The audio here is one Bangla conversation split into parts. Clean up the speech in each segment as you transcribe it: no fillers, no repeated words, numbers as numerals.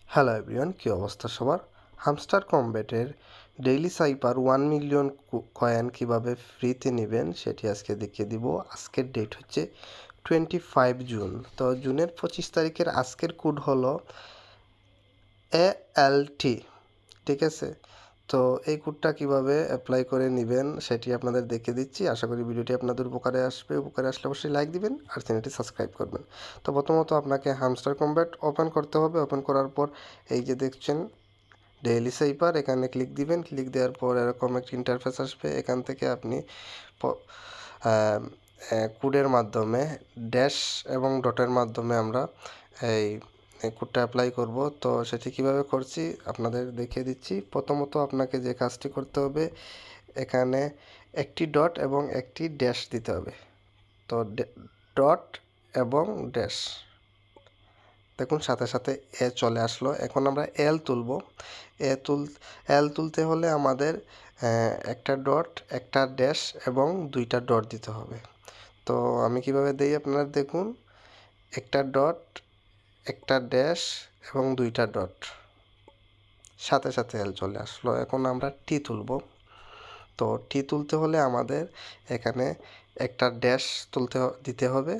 হ্যালো এভরিওয়ান, কী অবস্থা সবার? হামস্টার কমব্যাটের ডেইলি সাইপার 1 মিলিয়ন কয়েন কীভাবে ফ্রিতে নেবেন সেটি আজকে দেখিয়ে দিব। আজকের ডেট হচ্ছে 25 জুন। তো জুনের 25 তারিখের আজকের কোড হলো ALT, ঠিক আছে? তো এই কোডটা কীভাবে অ্যাপ্লাই করে নেবেন সেটি আপনাদের দেখিয়ে দিচ্ছি। আশা করি ভিডিওটি আপনাদের উপকারে আসবে। উপকারে আসলে অবশ্যই লাইক দিবেন আর চ্যানেলটি সাবস্ক্রাইব করবেন। তো প্রথমত আপনাকে হামস্টার কমব্যাট ওপেন করতে হবে। ওপেন করার পর এই যে দেখছেন ডেইলি সাইপার, এখানে ক্লিক দিবেন। ক্লিক দেওয়ার পর এরকম একটা ইন্টারফেস আসবে। এখান থেকে আপনি কোডের মাধ্যমে ড্যাশ এবং ডটের মাধ্যমে আমরা এই কোডটা অ্যাপ্লাই করব। তো সেটি কিভাবে করছি আপনাদের দেখিয়ে দিচ্ছি। প্রথমত আপনাকে যে কাজটি করতে হবে, এখানে একটি ডট এবং একটি ড্যাশ দিতে হবে। তো ডট এবং ড্যাশ, দেখুন সাথে সাথে এ চলে আসলো। এখন আমরা এল তুলব। এল তুলতে হলে আমাদের একটা ডট, একটা ড্যাশ এবং দুইটা ডট দিতে হবে। তো আমি কিভাবে দেই আপনারা দেখুন, একটা ডট, একটা ড্যাশ এবং দুইটা ডট, সাথে সাথে এল চলে আসলো। এখন আমরা টি তুলব। তো টি তুলতে হলে আমাদের এখানে একটা ড্যাশ দিতে হবে।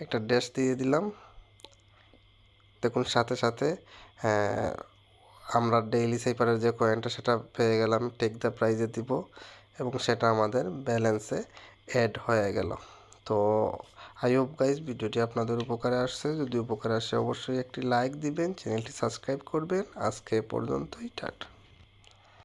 একটা ড্যাশ দিয়ে দিলাম। দেখুন সাথে সাথে আমরা ডেইলি সাইপারের যে কয়েনটা সেটা পেয়ে গেলাম। টেক দ্য প্রাইজে দিব এবং সেটা আমাদের ব্যালেন্সে অ্যাড হয়ে গেল। তো আই হোপ গাইজ ভিডিওটি আপনাদের উপকারে আসছে। যদি উপকারে আসে অবশ্যই একটি লাইক দিবেন, চ্যানেলটি সাবস্ক্রাইব করবেন। আজকে পর্যন্তই, টাটা।